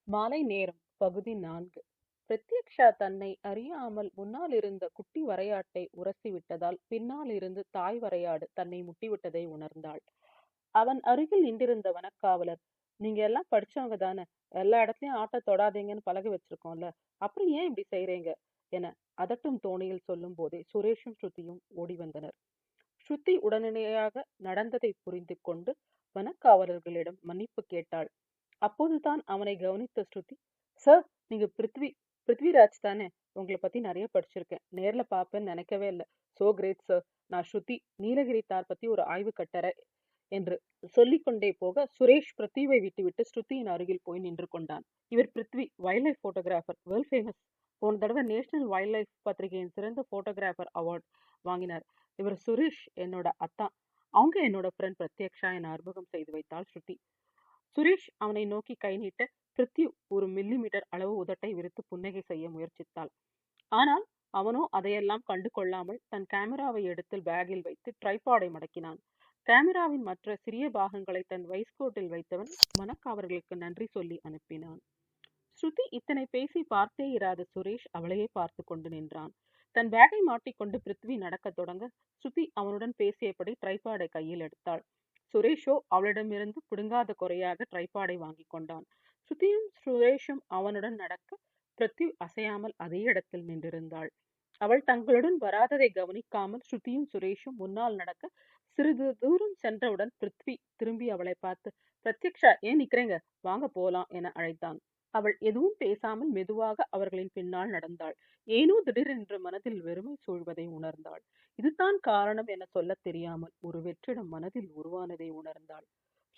மாலை நேரம் பகுதி 4. பிரத்யக்ஷா தன்னை அறியாமல் முன்னால் இருந்த குட்டி வரையாட்டை உரசி விட்டதால் பின்னால் இருந்து தாய் வரையாடு தன்னை முட்டிவிட்டதை உணர்ந்தாள். அவன் அருகில் நின்றிருந்த வனக்காவலர், நீங்க எல்லாம் படிச்சவங்க தானே, எல்லா இடத்துலயும் ஆட்ட தொடாதீங்கன்னு பழக வச்சிருக்கோம்ல, அப்புறம் ஏன் இப்படி செய்றீங்க என அதட்டும் தோணியில் சொல்லும் போதே சுரேஷும் ஸ்ருதியும் ஓடி வந்தனர். ஸ்ருதி உடனடியாக நடந்ததை புரிந்து கொண்டு வனக்காவலர்களிடம் மன்னிப்பு கேட்டாள். அப்போதுதான் அவனை கவனித்த ஸ்ருதி, சார், நீங்க பிருத்விராஜ் தானே? உங்களை பத்தி நிறைய படிச்சிருக்கேன், நேர்ல பாப்பேன்னு நினைக்கவே இல்லை. So great sir. நான் ஸ்ருதி, நீலகிரி தார் பத்தி ஒரு ஆய்வு கட்டற என்று சொல்லிக்கொண்டே போக சுரேஷ் பிருத்வியை விட்டுவிட்டு ஸ்ருதியின் அருகில் போய் நின்று கொண்டான். இவர் Prithvi, wild life photographer, world famous. போன தடவை நேஷனல் வைல்ட் லைஃப் பத்திரிகையின் சிறந்த போட்டோகிராஃபர் அவார்ட் வாங்கினார். இவர் சுரேஷ் என்னோட அத்தான், அவங்க என்னோட ஃப்ரெண்ட் பிரத்யக்ஷா என அறிமுகம் செய்து வைத்தாள் ஸ்ருதி. சுரேஷ் அவனை நோக்கி கை நீட்ட பிருத்வி ஒரு மில்லிமீட்டர் அளவு உதட்டை விரித்து புன்னகை செய்ய முயற்சித்தாள். ஆனால் அவனோ அதையெல்லாம் கண்டு கொள்ளாமல் தன் கேமராவை எடுத்து பேக்கில் வைத்து ட்ரைபாடை மடக்கினான். கேமராவின் மற்ற சிறிய பாகங்களை தன் வைஸ்கோட்டில் வைத்தவன் மனக்காவர்களுக்கு நன்றி சொல்லி அனுப்பினான். ஸ்ருதி இத்தனை பேசி பார்த்தே இராத சுரேஷ் அவளையே பார்த்து கொண்டு நின்றான். தன் பேக்கை மாட்டிக்கொண்டு பிருத்வி நடக்கத் தொடங்க ஸ்ருதி அவனுடன் பேசியபடி ட்ரைபாடை கையில் எடுத்தாள். சுரேஷோ அவளிடமிருந்து பிடுங்காத குறையாக ட்ரைபாடை வாங்கி கொண்டான். ஸ்ருதியும் சுரேஷும் அவனுடன் நடக்க பிருத்வி அசையாமல் அதே இடத்தில் நின்றிருந்தாள். அவள் தங்களுடன் வராததை கவனிக்காமல் ஸ்ருதியும் சுரேஷும் முன்னால் நடக்க சிறிது தூரம் சென்றவுடன் பிருத்வி திரும்பி அவளை பார்த்து, பிரத்யக்ஷா, ஏன் நிக்கிறீங்க, வாங்க போலாம் என அழைத்தான். அவள் எதுவும் பேசாமல் மெதுவாக அவர்களின் பின்னால் நடந்தாள். ஏனோ திடீரென்று மனதில் வெறுமை சூழ்வதை உணர்ந்தாள். இதுதான் காரணம் என சொல்லத் தெரியாமல் ஒரு வெற்றிடம் மனதில் உருவானதை உணர்ந்தாள்.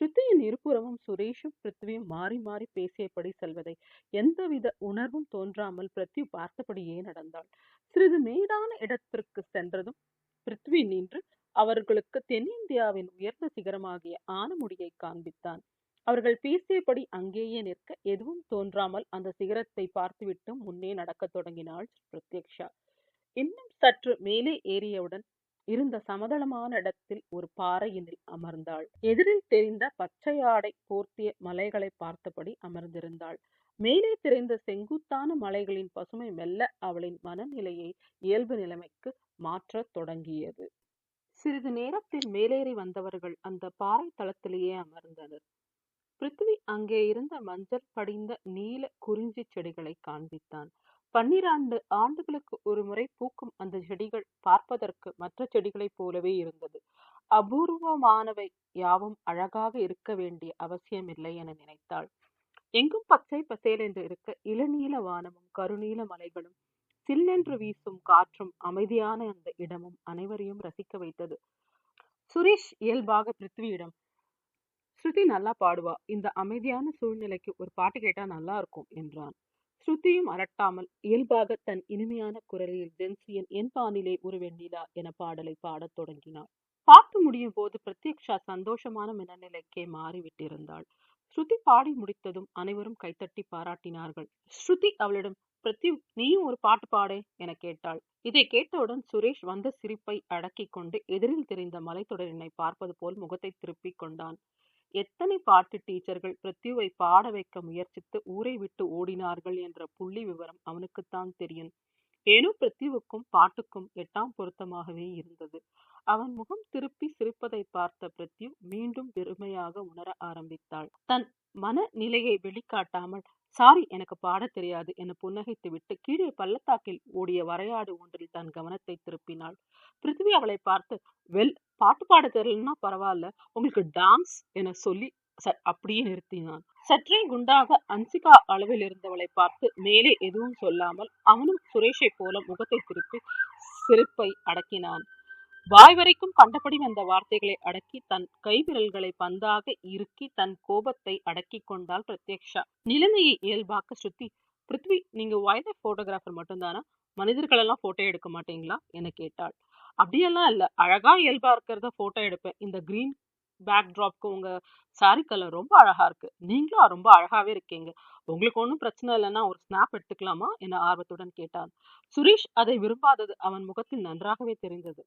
ஸ்ருதியின் இருபுறமும் சுரேஷும் பிருத்வியும் மாறி மாறி பேசியபடி செல்வதை எந்தவித உணர்வும் தோன்றாமல் பிருத்வி பார்த்தபடியே நடந்தாள். சிறிது மேடான இடத்திற்கு சென்றதும் பிருத்வி நின்று அவர்களுக்கு தென்னிந்தியாவின் உயர்ந்த சிகரமாகிய ஆனமுடியை காண்பித்தான். அவர்கள் பேசியபடி அங்கேயே நிற்க எதுவும் தோன்றாமல் அந்த சிகரத்தை பார்த்துவிட்டு முன்னே நடக்கத் தொடங்கினாள் பிரத்யக்ஷா. இன்னும் சற்று மேலே ஏறியவுடன் இருந்த சமதளமான இடத்தில் ஒரு பாறையினில் அமர்ந்தாள். எதிரில் தெரிந்த பச்சையாடை போர்த்திய மலைகளை பார்த்தபடி அமர்ந்திருந்தாள். மேலே தெரிந்த செங்குத்தான மலைகளின் பசுமை மெல்ல அவளின் மனநிலையை இயல்பு நிலைமைக்கு மாற்றத் தொடங்கியது. சிறிது நேரத்தில் மேலேறி வந்தவர்கள் அந்த பாறை தளத்திலேயே அமர்ந்தனர். பிருத்வி அங்கே இருந்த மஞ்சள் படிந்த நீல குறிஞ்சி செடிகளை காண்பித்தான். 12 ஆண்டுகளுக்கு ஒரு முறை பூக்கும் அந்த செடிகள் பார்ப்பதற்கு மற்ற செடிகளைப் போலவே இருந்தது. அபூர்வமானவை யாவும் அழகாக இருக்க வேண்டிய அவசியமில்லை என நினைத்தாள். எங்கும் பச்சை பசேல் என்று இருக்க இளநீல வானமும் கருநீல மலைகளும் சில்லென்று வீசும் காற்றும் அமைதியான அந்த இடமும் அனைவரையும் ரசிக்க வைத்தது. சுரேஷ் இயல்பாக பிருத்வியிடம், ஸ்ருதி நல்லா பாடுவா, இந்த அமைதியான சூழ்நிலைக்கு ஒரு பாட்டு கேட்டா நல்லா இருக்கும் என்றான். ஸ்ருதியும் அரட்டாமல் இயல்பாக தன் இனிமையான குரலில் ஜென்சியின் என் பானிலே ஒரு வெண்ணிலா என பாடலை பாடத் தொடங்கினாள். பாட்டு முடியும் போது பிரத்யக்ஷா சந்தோஷமான மனநிலைக்கே மாறிவிட்டிருந்தாள். ஸ்ருதி பாடி முடித்ததும் அனைவரும் கைத்தட்டி பாராட்டினார்கள். ஸ்ருதி அவளிடம், பிரத்யு, நீயும் ஒரு பாட்டு பாடே என கேட்டாள். இதை கேட்டவுடன் சுரேஷ் வந்த சிரிப்பை அடக்கிக் கொண்டு எதிரில் தெரிந்த மலைத்தொடரினை பார்ப்பது போல் முகத்தை திருப்பிக் கொண்டான். எத்தனை பாட்டு டீச்சர்கள் பிருத்யுவை பாட வைக்க முயற்சித்து ஊரை விட்டு ஓடினார்கள் என்ற புள்ளி விவரம் அவனுக்குத்தான் தெரியும். ஏனோ பிருத்யுவுக்கும் பாட்டுக்கும் 8ஆம் பொருத்தமாகவே இருந்தது. அவன் முகம் திருப்பி சிரிப்பதை பார்த்த பிருத்யு மீண்டும் பெருமையாக உணர ஆரம்பித்தாள். தன் மன நிலையை வெளிக்காட்டாமல், சாரி, எனக்கு பாட தெரியாது என புன்னகைத்து விட்டு கீழே பள்ளத்தாக்கில் ஓடிய வரையாடு ஒன்றில் தன் கவனத்தை திருப்பினாள். பிருத்வி அவளை பார்த்து, வெல், பாட்டு பாட தெரியலன்னா பரவாயில்ல, உங்களுக்கு டான்ஸ் என சொல்லி அப்படியே நிறுத்தினான். சற்றே குண்டாக அன்சிகா அளவில் இருந்தவளை பார்த்து மேலே எதுவும் சொல்லாமல் அவனும் சுரேஷை போல முகத்தை திருப்பி சிரிப்பை அடக்கினான். வாய் வரைக்கும் கண்டபடி வந்த வார்த்தைகளை அடக்கி தன் கைவிரல்களை பந்தாக இறுக்கி தன் கோபத்தை அடக்கி கொண்டாள் பிரத்யக்ஷா. நிலைமையை இயல்பாக்க ஸ்ருதி, பிருத்வி, நீங்க வைல்ட் லைஃப் போட்டோகிராஃபர் மட்டும்தானா, மனிதர்களெல்லாம் போட்டோ எடுக்க மாட்டீங்களா என கேட்டாள். அப்படியெல்லாம் இல்ல, அழகா இயல்பா இருக்கிறத போட்டோ எடுப்பேன். இந்த கிரீன் பேக் டிராப்க்கு உங்க சாரி கலர் ரொம்ப அழகா இருக்கு, நீங்களும் ரொம்ப அழகாவே இருக்கீங்க, உங்களுக்கு ஒன்றும் பிரச்சனை இல்லைன்னா ஒரு ஸ்னாப் எடுத்துக்கலாமா என ஆர்வத்துடன் கேட்டான். சுரேஷ் அதை விரும்பாதது அவன் முகத்தில் நன்றாகவே தெரிந்தது.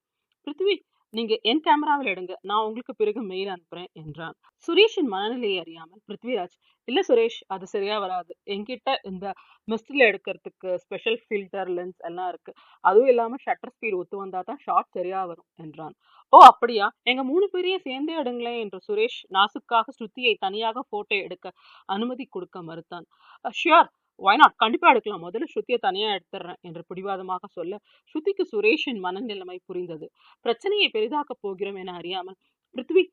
பிருத்வி, நீங்க என் கேமராவில் எடுங்க. நான் உங்களுக்கு பிறகு மெயில் அனுப்புறேன் என்றான். சுரேஷின் மனநிலையை அறியாமல் பிருத்விராஜ், இல்ல சுரேஷ், அது சரியா வராது. என்கிட்ட இந்த மிஸ்ட்ல எடுக்கிறதுக்கு ஸ்பெஷல் ஃபில்டர் லென்ஸ் எல்லாம் இருக்கு. அதுவும் இல்லாம ஷட்டர் ஸ்பீட் ஒத்து வந்தா தான் ஷாட் சரியா வரும் என்றான். ஓ அப்படியா, எங்க 3 பேரையும் சேர்ந்தே எடுங்களேன் என்று சுரேஷ் நாசுக்காக ஸ்ருதியை தனியாக போட்டோ எடுக்க அனுமதி கொடுக்க மறுத்தான். ஷியோர், நாட், கண்டிப்பா எடுக்கலாம். முதல்ல ஸ்ருதியை தனியா எடுத்துடுறேன் என்று பிடிவாதமாக சொல்ல ஸ்ருதிக்கு சுரேஷின் மனநிலைமை புரிந்தது. பிரச்சனையை பெரிதாக்க போகிறோம் என அறியாமல், பிருத்வி,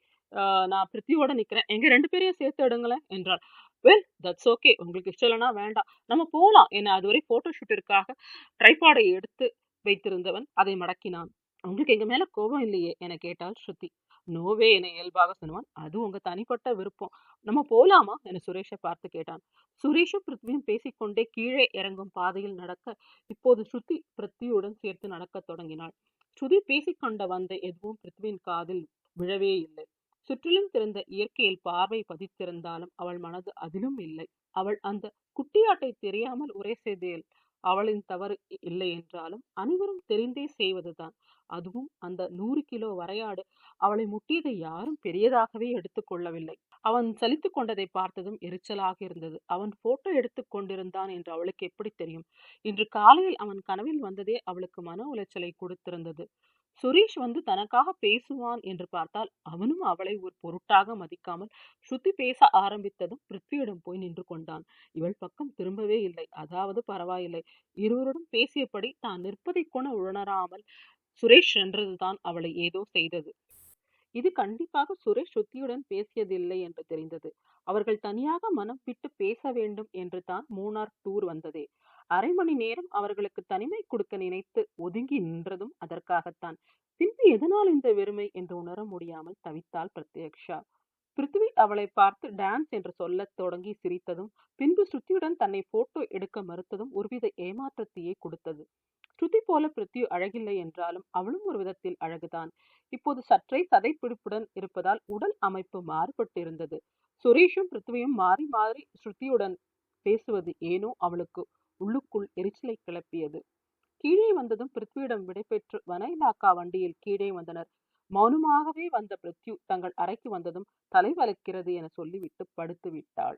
நான் பிருத்தியோட நிக்கிறேன், எங்க 2 பேரையும் சேர்த்து எடுங்களேன் என்றாள். வெல், தட்ஸ் ஓகே, உங்களுக்கு இஷ்டம் இல்லைன்னா வேண்டாம், நம்ம போலாம் என அதுவரை போட்டோ ஷூட்டிற்காக ட்ரைபாடை எடுத்து வைத்திருந்தவன் அதை மடக்கினான். உங்களுக்கு எங்க மேல கோபம் இல்லையே என கேட்டாள் ஸ்ருதி. நோவே என இயல்பாக சொன்னான். அது உங்க தனிப்பட்ட விருப்பம், நம்ம போலாமா என சுரேஷை பார்த்து கேட்டான். சுரேஷும் பிருத்வியும் பேசிக்கொண்டே கீழே இறங்கும் பாதையில் நடக்க இப்போது ஸ்ருதி பிருத்வியுடன் சேர்த்து நடக்க தொடங்கினாள். ஸ்ருதி பேசிக்கொண்ட வந்த எதுவும் பிருத்வியின் காதில் விழவே இல்லை. சுற்றிலும் திறந்த இயற்கையில் பார்வை பதித்திருந்தாலும் அவள் மனது அதிலும் இல்லை. அவள் அந்த குட்டியாட்டை தெரியாமல் உரை செய்தேல் அவளின் தவறு இல்லை என்றாலும் அனைவரும் தெரிந்தே செய்வதுதான். அதுவும் அந்த 100 கிலோ வரையாடு அவளை முட்டியதை யாரும் பெரியதாகவே எடுத்துக் கொள்ளவில்லை. அவன் சலித்து கொண்டதை பார்த்ததும் எரிச்சலாக இருந்தது. அவன் போட்டோ எடுத்துக் கொண்டிருந்தான் என்று அவளுக்கு எப்படி தெரியும்? இன்று காலையில் அவன் கனவில் வந்ததே அவளுக்கு மன உளைச்சலை கொடுத்திருந்தது. சுரேஷ் வந்து தனக்காக பேசுவான் என்று பார்த்தால் அவனும் அவளை ஒரு பொருட்டாக மதிக்காமல் ஸ்ருதி பேச ஆரம்பித்ததும் பிருத்வியிடம் போய் நின்று கொண்டான். இவள் பக்கம் திரும்பவே இல்லை. அதாவது பரவாயில்லை, இருவருடன் பேசியபடி தான் நிற்பதை கூட உணராமல் சுரேஷ் சென்றதுதான் அவளை ஏதோ செய்தது. இது கண்டிப்பாக சுரேஷ் ஸ்ருதியுடன் பேசியதில்லை என்று தெரிந்தது. அவர்கள் தனியாக மனம் விட்டு பேச வேண்டும் என்று தான் மூணார் டூர் வந்ததே. அரை மணி நேரம் அவர்களுக்கு தனிமை கொடுக்க நினைத்து ஒதுங்கி நின்றதும் அதற்காகத்தான். பின்பு எதனால் இந்த வெறுமை என்று உணர முடியாமல் தவித்தாள் பிரத்யக்ஷா. பிருத்வி அவளை பார்த்து டான்ஸ் என்று சொல்லத் தொடங்கி சிரித்ததும், பின்பு ஸ்ருதியுடன் தன்னை போட்டோ எடுக்க மறுத்ததும் ஒருவித ஏமாற்றத்தையே கொடுத்தது. ஸ்ருதி போல பிருத்வி அழகில்லை என்றாலும் அவளும் ஒரு விதத்தில் அழகுதான். இப்போது சற்றே சதைப்பிடிப்புடன் இருப்பதால் உடல் அமைப்பு மாறுபட்டிருந்தது. சுரேஷும் பிருத்வியும் மாறி மாறி ஸ்ருதியுடன் பேசுவது ஏனோ அவளுக்கு உள்ளுக்குள் எரிச்சலை கிளப்பியது. கீழே வந்ததும் பிருத்வியிடம் விடைபெற்று வனயிலாக்கா வண்டியில் கீழே வந்தனர். மௌனமாகவே வந்த பிருத்யு தங்கள் அறைக்கு வந்ததும் தலை வலிக்கிறது என சொல்லிவிட்டு படுத்து விட்டாள்.